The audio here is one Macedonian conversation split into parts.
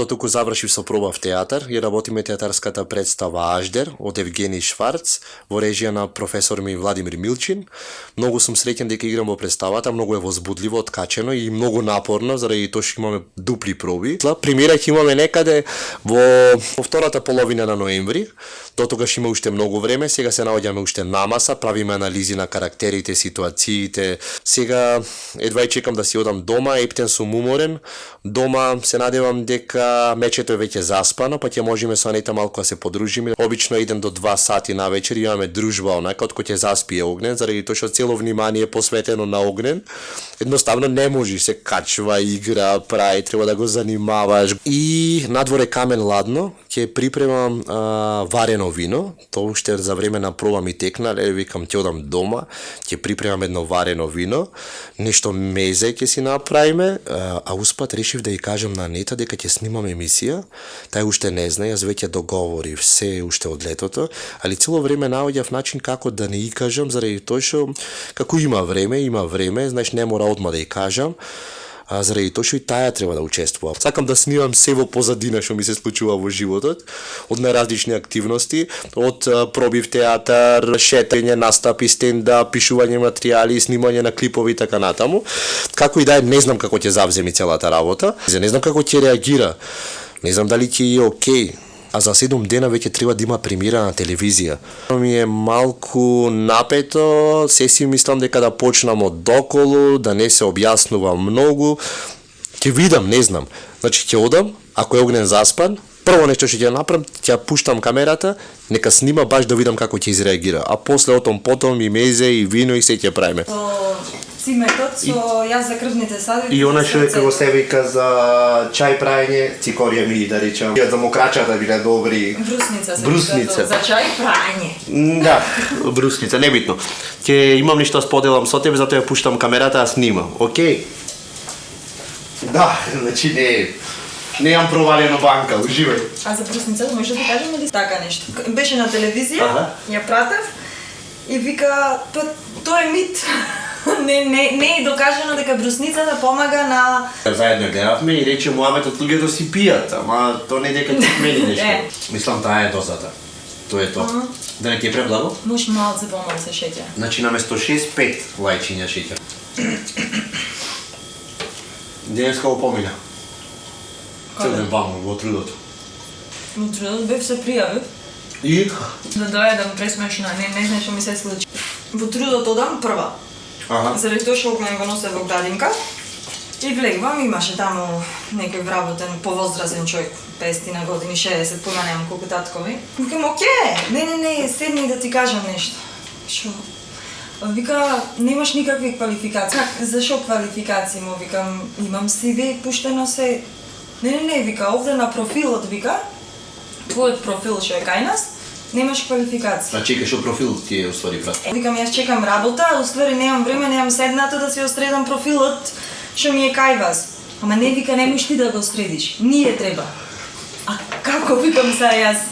Дотуку завршив со проба в театар и работиме театарската представа Аждер од Евгений Шварц во режија на професор ми Владимир Милчин. Многу сум среќен дека играм во представата, многу е возбудливо, откачено и многу напорно, заради тоа што имаме дупли проби. Премиера ќе имаме некаде во втората половина на ноември. До тогаш има уште многу време, сега се наоѓаме уште намаса, правиме анализи на карактерите, ситуациите. Сега едва и чекам да си одам дома, ептен сум уморен. Дома се надевам дека мечето е веќе заспано, па ќе можеме со Анета малку да се подружиме. Обично 1 до 2 сати на вечер имаме дружба, онака од кој ќе заспие Огнен, заради тоа што цело внимание е посветено на Огнен. Едноставно не може, се качва, игра, прави, треба да го занимаваш. И надворе камен ладно, ќе припремам варено вино, тоа уште за време на проба ми текна, викам ќе одам дома, ќе припремам едно варено вино, нешто мезе ќе си направиме, а успат решив да ја кажам на Анета дека ќе снимам емисија, тај уште не знае, јас веќе договорив се уште од летото, али цело време наоѓав начин како да не ја кажам, заради тоа што како има време, знаеш не мора одма да ја кажам, заради тоа што и таја треба да учествува. Сакам да снимам се во позадина што ми се случува во животот, од најразлични активности, од проби в театар, шетање, настапи, стендап, пишување материјали, снимање на клипови и така натаму. Како и да е, не знам како ќе завземи целата работа, не знам како ќе реагира, не знам дали ќе е окей. А за 7 дена веќе треба да има премиера на телевизија. Ми е малку напето, се си мислам дека да почнам од доколу, да не се објаснува многу. Ќе видам, не знам. Значи ќе одам, ако е Огнен заспан, прво нешто што ќе направам, ќе пуштам камерата, нека снима баш да видам како ќе изреагира. А после потом и мезе и вино и се ќе правиме. Циметот со јас за крвните садици. И она што е во се вика за чај праење, цикорија ми да речам. За мокрачата биле добри. Брусница. За чај праење. Да, брусница, небитно. Ќе имам нешто да споделам со тебе, затоа ја пуштам камерата да снимам. Океј? Да, значи не имам провалена банка, уживај. А за брусницата можеш да ти кажем или така нешто? Беше на телевизија, ја пратев и вика, тоа е мит. Не е докажано дека брусницата помага на... Заедно гледавме и рече муаметот луѓето си пијат, ама тоа не дека ти смени нешто. Мислам таа е дозата. Тоа е тоа. Да не ти е преблаго? Може малце помалце шеќер. Значи наместо 6-5 лајчиња шеќер. Денеска го помина. Цел ден ваму во трудото. Во трудото бев се пријавив. И? Да дојдам пресмешна, не знам што ми се случи. Во трудото одам прва. Заради тоа што Огнен го носе во градинка и влегвам, имаше таму некој вработен, повозрасен човек, 50 на години, 60, поима немам колку таткови. Викам, окей, не, седни да ти кажам нешто. Шо? Вика, немаш никакви квалификации. Зашо квалификации му? Викам, имам CV, пуштено се. Не, вика, овде на профилот, вика, твојот профил што е кај нас, немаш квалификации. А чекаш што профил ти е уствари брат? Викам, јас чекам работа, а уствари немам време, немам седнато да си остредам профилот што ми е кај вас. Ама не, вика, не можеш ти да го средиш, ние треба. А како, викам са јас?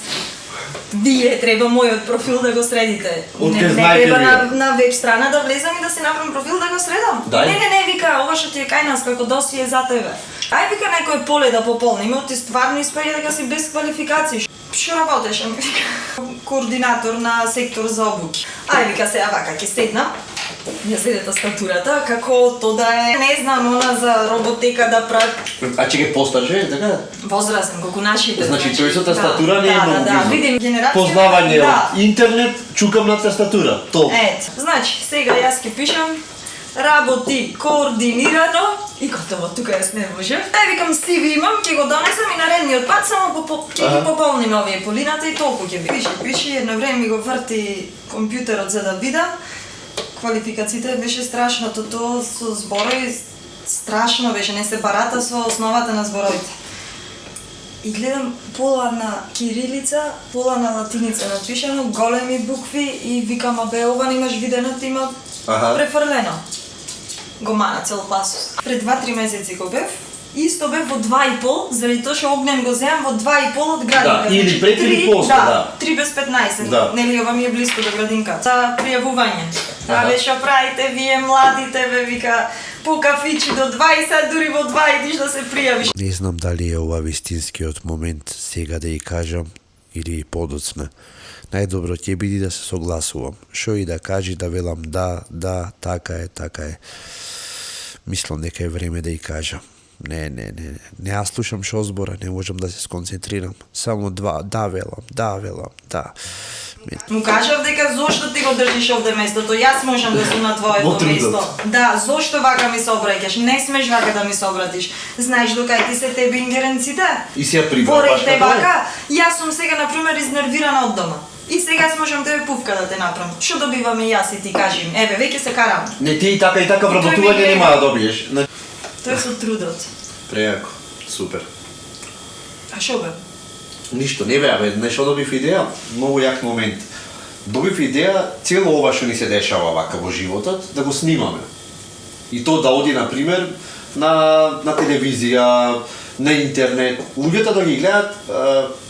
Вие треба мојот профил да го средите. Не треба на веб страна да влезам и да си направам профил да го средам. Не, вика, ова што ти е кај нас како досие за тебе. Ај, вика, некој поле да пополни, ти стварно испаѓа дека си без квалификации. Што работеше, ми вика, координатор на сектор за обуки. Ај, вика, сега вака, ќе седнам, ја седете статурата, како то да е, не знам, она за роботека да прави. А чеке постарже, така? Возрастен, колку нашите. Значи, тојствата статура не е многу близо. Да, видим генерација. Познавање од интернет, чукам на тастатура, то. Ето, значи, сега јас ќе пишам, работи координирано и готово, тука јас не можам. Викам, CV имам, ќе го донесам и наредниот пат само ќе ги пополним овие полината и толку ќе пиши, едно време ми го врти компјутерот за да видам. Квалификациите беше страшното, тоа со зборови страшно беше, не се барата со основата на зборовите. И гледам пола на кирилица, пола на латиница напишано, големи букви и викам, абе, ова немаш видено, ти има префрлено. Го мана цел пасус. Пред 2-3 месеци го бев, исто бев во 2,5, заради тоа што Огнен го земам во 2,5 од градинка. Да, или пред или после, да. 3 без 15, нели ова ми е близко до градинка. За пријавување. Беше, правите вие младите, бе, вика, по кафичи до 20, дури во 2 идиш да се пријавиш. Не знам дали е ова вистинскиот момент сега да ја кажам или подоцна. Најдобро ќе биде да се согласувам. Шо и да кажи, да велам да, така е. Мислам дека е време да ја кажам. Не ја слушам шо збора, не можам да се сконцентрирам. Само да велам. Му кажав дека зошто ти го држиш овде местото, јас можам да сум на твоето место. Да, зошто вака ми се обраќаш? Не смеш вака да ми се обратиш. Знаеш докај ти се тебе ингеренците? И си ја прибра Поред баш те како е. вака, јас сум сега например изнервирана од дома. И сега можам тебе пувка да те направам. Што добиваме јас и ти кажи ми? Еве, веќе се карам. Не, ти и така вработување нема да добиеш. Тоа е со трудот. Прејако, супер. А шо бе? Ништо, не бе, нешто добив идеја, многу јак момент. Добив идеја цело ова што ни се дешава вака во животот, да го снимаме. И то да оди, например, на телевизија, на интернет. Луѓето да ги гледат,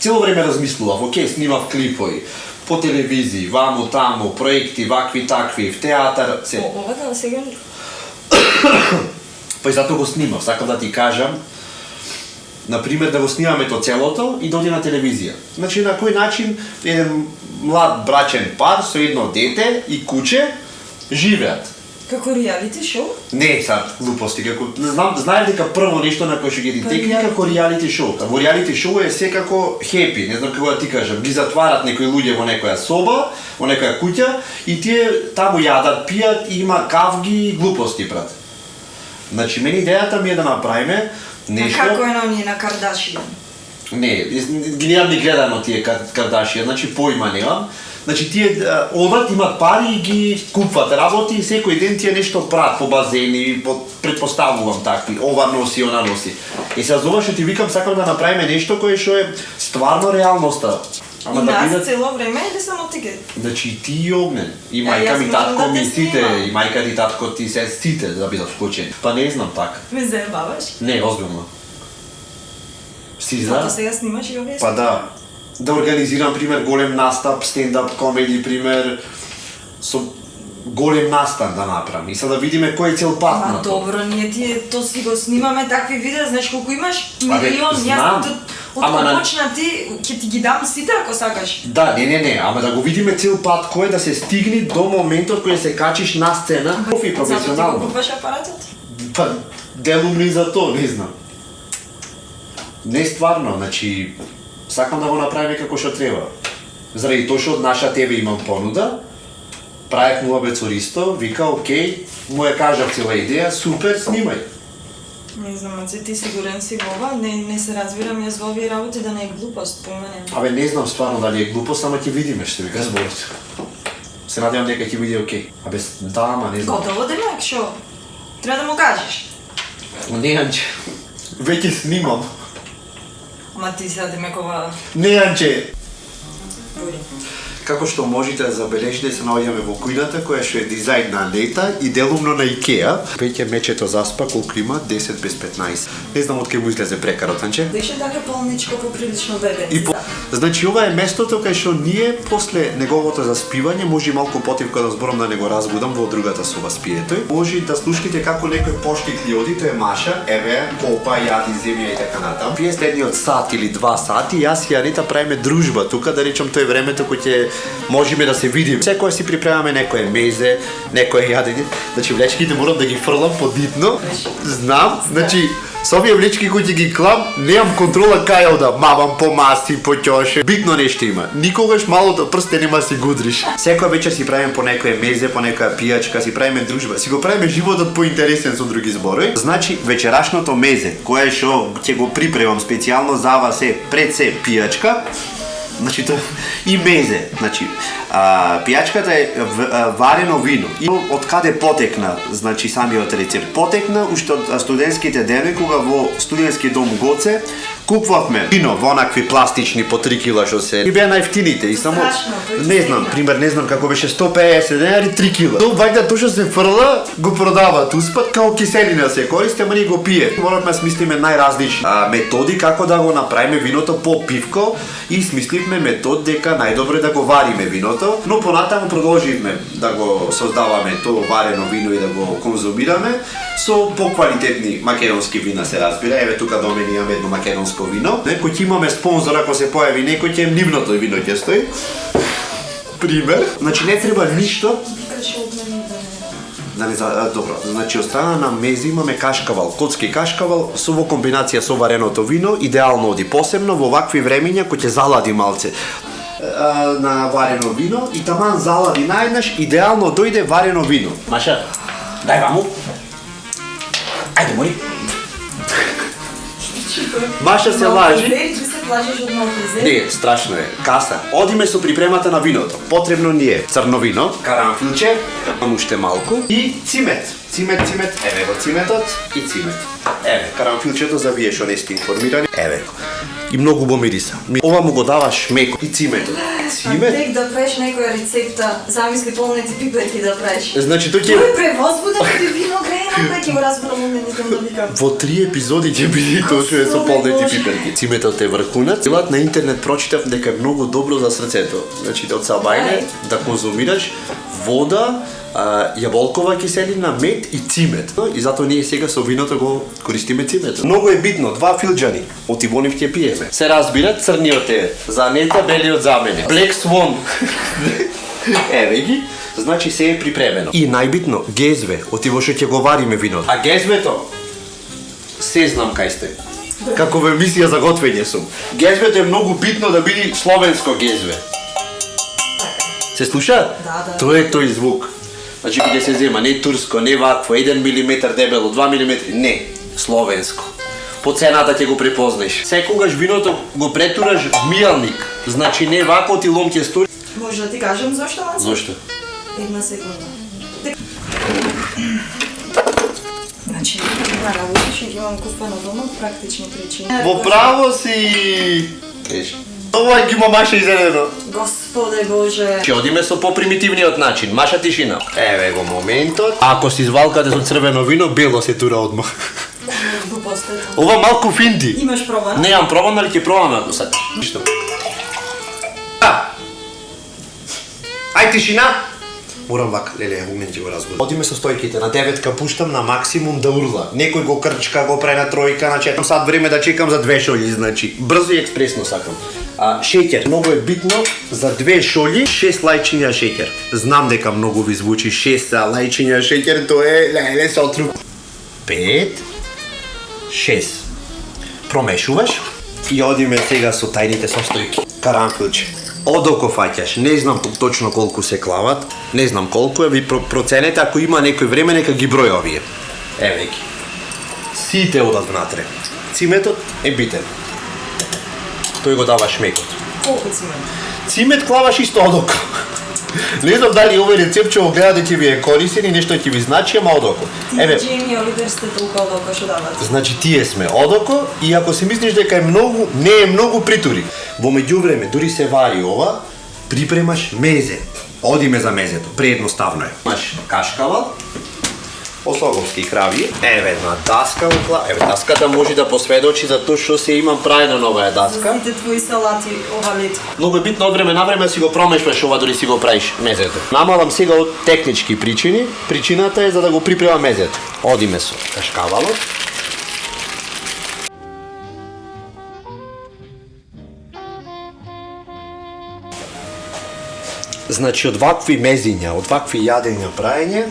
цело време размислував, окей, снимав клипови, по телевизии, ваму, таму, проекти, вакви, такви, в театар, се. Ова да сега... Па и затоа го снимав, сакам да ти кажам, например, да го снимаме то целото и да оди на телевизија. Значи, на кој начин еден млад брачен пар со едно дете и куче живеат. Како реалити шоу? Не, сад, глупости, како знаеш дека прво нешто на кое што ги текни како реалити шоу. Во реалити шоу е секако хепи, не знам како да ти кажам, ги затварат некои луѓе во некоја соба, во некоја куќа и тие таму јадат, пијат и има кавги и глупости брат. Значи, мене идејата ми е да направиме нешто... А како е на оние на Кардашијан? Не, ги немам ни гледано тие Кардашијан, значи поима немам. Значи тие одат, имат пари и ги купват работи и секој ден тие нешто прават по базени, предпоставувам такви, ова носи, она носи. И се зова што ти викам, сакам да направиме нешто кое што е стварно реалноста. И нас цело време или само ти ге? Значи ти и Огнен, и мајка ми, татко ми, сите, и мајка ти, татко ти, се сите да бидат вклучени. Па не знам така. Ме заебаваш? Не, озбилно. Си Зато за? сега снимаш и овие? Па да. Да организирам, пример, голем настап, стендап комеди, пример, со голем настан да направам. И сега да видиме кој е цел пат Ма на тоа. добро, ние тие то си го снимаме такви видеа, знаеш колку имаш? Милион, знам. јас Ама на- почна ти, ќе ти ги дам сите ако сакаш. Да, не, ама да го видиме цел пат кој е да се стигне до моментот кој се качиш на сцена, профи Зато ти го професионално. купуваш апаратот? Па, делум ли за тоа, не знам. Не стварно, значи, сакам да го направиме како што треба. Заради тоа што од наша тебе имам понуда, правев муабет со Ристо, вика, окей, му ја кажав цела идеја, супер, снимај. Не знам, ти сигурен си во ова? Не се разбирам јас во овие работи да не е глупост по мене. Абе, не знам стварно дали е глупост, ама ќе видиме што вика зборот. Се надевам дека ќе биде окей. Абе, да, ама не знам. Готово демек, шо? Треба да му кажеш. Не, Анче, веќе снимам. Ама ти сега демек ова... Не, Анче. Добре. Како што можете да забележите, се наоѓаме во кујната која што е дизајн на Анета и делумно на Икеа. Веќе мечето заспа, колку има? 10 без 15. Не знам од кај му излезе прекарот, Анче. Беше така полничко, поприлично бебенце. И значи ова е местото кај што ние после неговото заспивање, може и малку потивка да зборам да не го разбудам, во другата соба спие тој. Може да слушките како некој поштикли оди, тој е Маша, еве, попа, јади, земја и така натам. Пие следниот сат или 2 сати, јас и Анита правиме дружба тука, да речам тој времето кој ќе можеме да се видиме. Секој си припремаме некое мезе, некое јадење. Значи влечките морам да ги фрлам подитно. Знам, значи со овие влечки кои ќе ги клам, немам контрола кај да мавам по маси, по ќоше. Битно нешто има. Никогаш малото прсте нема си гудриш. Секоја вечер си правиме по некое мезе, по некоја пијачка, си правиме дружба. Си го правиме животот поинтересен со други зборови. Значи вечерашното мезе, кое што ќе го припремам специјално за вас е пред се пијачка. Значи тоа и мезе, значи пијачката е варено вино. И од каде потекна, значи самиот рецепт потекна уште од студентските денови кога во студентски дом Гоце купувавме вино во онакви пластични по 3 кила што се. И беа најевтините и само Страшно, тој не ќе знам, сега. пример, не знам како беше 150 денари 3 кила. Тоа вајда тоа што се фрла, го продаваат успат као киселина се користи, ама ние го пие. Моравме смислиме најразлични методи како да го направиме виното по-пивко и смисливме метод дека најдобро е да го вариме виното, но понатаму продолживме да го создаваме тоа варено вино и да го конзумираме со поквалитетни македонски вина се разбира. Еве тука до мене имаме едно македонско вино. Кој ќе имаме спонзор ако се појави некој ќе нивното вино ќе стои. Пример. Значи не треба ништо. Викаш од мене да не. Добро, значи од страна на мези имаме кашкавал, коцки кашкавал со во комбинација со вареното вино, идеално оди посебно во вакви времиња кој ќе залади малце на варено вино и таман залади наеднаш, идеално дојде варено вино. Маша, дај ваму. Ајде, мој. Маша се лажи. Ти се плашиш од Малтезер? Не, страшно е. Каса. Одиме со припремата на виното. Потребно ни е црно вино, карамфилче, уште малку и цимет. Цимет, еве го циметот и цимет. Еве, карамфилчето за вие што не сте информирани. Еве го. И многу убаво мириса. Ова му го даваш меко и циметот. Цимет? Тек да правиш некоја рецепта, замисли полнети пиперки да правиш. Значи тој ќе Тој превозбуден ти вино грејано, пак ќе го разберам од мене да викам. во 3 епизоди ќе биде точно е со полнети Боже. пиперки. Циметот е врхунат. Целат на интернет прочитав дека е многу добро за срцето. Значи од сабајне да конзумираш вода, јаболкова киселина, мед и цимет. И затоа ние сега со виното го користиме цимето. Многу е битно, 2 филџани. Отивонив ќе пиеме. Се разбира, црниот е за Нета, белиот за мене. Black Swan. Еве ги. Значи се е припремено. И најбитно, гезве, отиво што ќе го вариме виното. А гезвето, се знам кај сте. Како во емисија за готвење сум. Гезвето е многу битно да биде словенско гезве. Се слуша? Да. Тоа е тој звук. Значи ќе се зема не турско, не вакво, 1 мм дебело, 2 мм, не, словенско. По цената ќе го препознаеш. Секогаш виното го претураш мијалник. Значи не вако ти лом ќе стори. Може да ти кажам зошто, Маца? Зошто? Една секунда. Значи, да работиш и имам купено дома, практични причини. Во право си. Кажи. Ова ги има Маша изедено. Господе Боже. Ќе одиме со попримитивниот начин. Маша тишина. Еве го моментот. Ако си извалкате со црвено вино, бело се тура одмah. Глупост е тоа. Ова малку финди. Имаш пробано? Немам пробан, али ќе пробаме ако сакаш. Ништо. Ај тишина. Морам вака, леле, момент ќе го разбудам. Одиме со стојките, на 9 пуштам на максимум да урла. Некој го крчка, го прави на тројка, на 4 сат време да чекам за 2 шолји, значи. Брзо и експресно сакам. Шеќер, многу е битно за 2 шолји, 6 лајчиња шеќер. Знам дека многу ви звучи 6 лајчиња шеќер, тоа е леле се отру. 5 6. Промешуваш и одиме сега со тајните состојки. Карамфилче. Одоко фаќаш, не знам точно колку се клават, не знам колку е, ви проценете, ако има некој време, нека ги број овие. Еве ги. Сите одат внатре. Циметот е битен. Тој го даваш мекот. Колку си имам? Цимет клаваш исто одоко. Не знам дали овој рецепт ќе го гледате ќе ви е корисен и нешто ќе ви значи, ама одоко. Еве, Джейми Оливер сте толку одоко што давате. значи тие сме одоко и ако си мислиш дека е многу, не е многу притури. Во меѓувреме, дури се вари ова, припремаш мезе. Одиме за мезето, преедноставно е. Имаш кашкавал, осоговски крави, еве една даска, еве даската може да посведочи за тоа што се имам правено на оваа даска. Сите твои салати ова лето. Многу е битно од време на време да си го промешваш ова дори си го правиш мезето. Намалам сега од технички причини. Причината е за да го припремам мезето. Одиме со кашкавалот. Значи од вакви мезиња, од вакви јадења праење,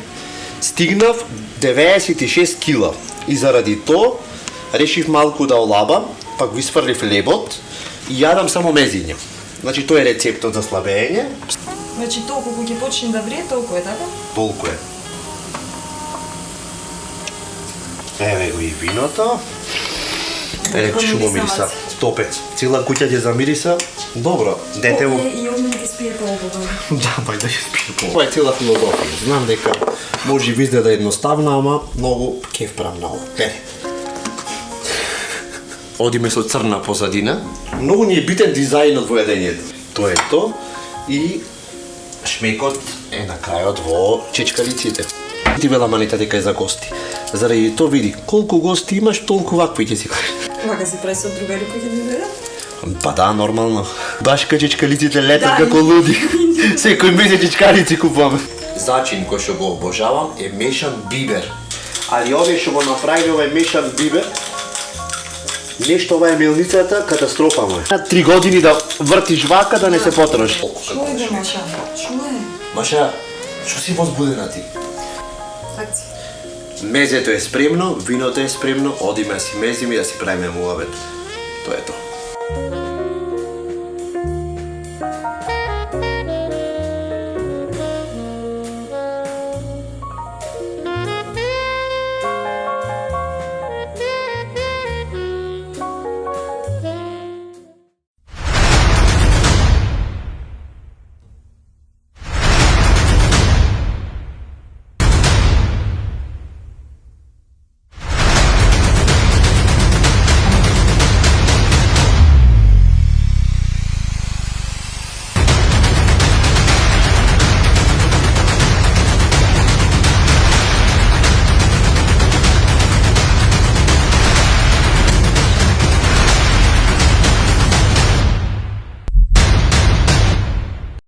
стигнав 96 кила. И заради тоа решив малку да олабам, пак го isfрлив лебот и јадам само мезиња. Значи тоа е рецептот за слабење. Значи толку кога ќе почне да врие, толку е така? Толку е. Еве го и виното. Еве Како шубо мириса, мириса. Маце? Топец. Цела куќа ќе замириса. Добро. Дете му. И од мене ќе спие толку. Да, бај да ја спие по. Ова е цела филозофија. Знам дека може ви изгледа едноставно, ама многу кеф прам на ова. Гледај. Одиме со црна позадина. Многу ни е битен дизајнот во едењето. Тоа е то. И шмекот е на крајот во чечкалиците. Ти вела манита дека е за гости. Заради тоа види, колку гости имаш, толку вакви ќе си кажеш. Вака си прави со другари кои ќе ни гледат? Па да, нормално. Баш кај чечкалиците летат Да. како луди. Секој месец чечкалици купуваме. Зачин кој што го обожавам е мешан бибер. Али овие што го направи ова е мешан бибер. Нешто ова е мелницата, катастрофа му е. 3 години да вртиш вака да не се потроши. Шо е бе, Маша? Шо е? Маша, што си возбудена ти? Факци. Мезето е спремно, виното е спремно, одиме да си мезиме и да си правиме муавет. Тоа е тоа.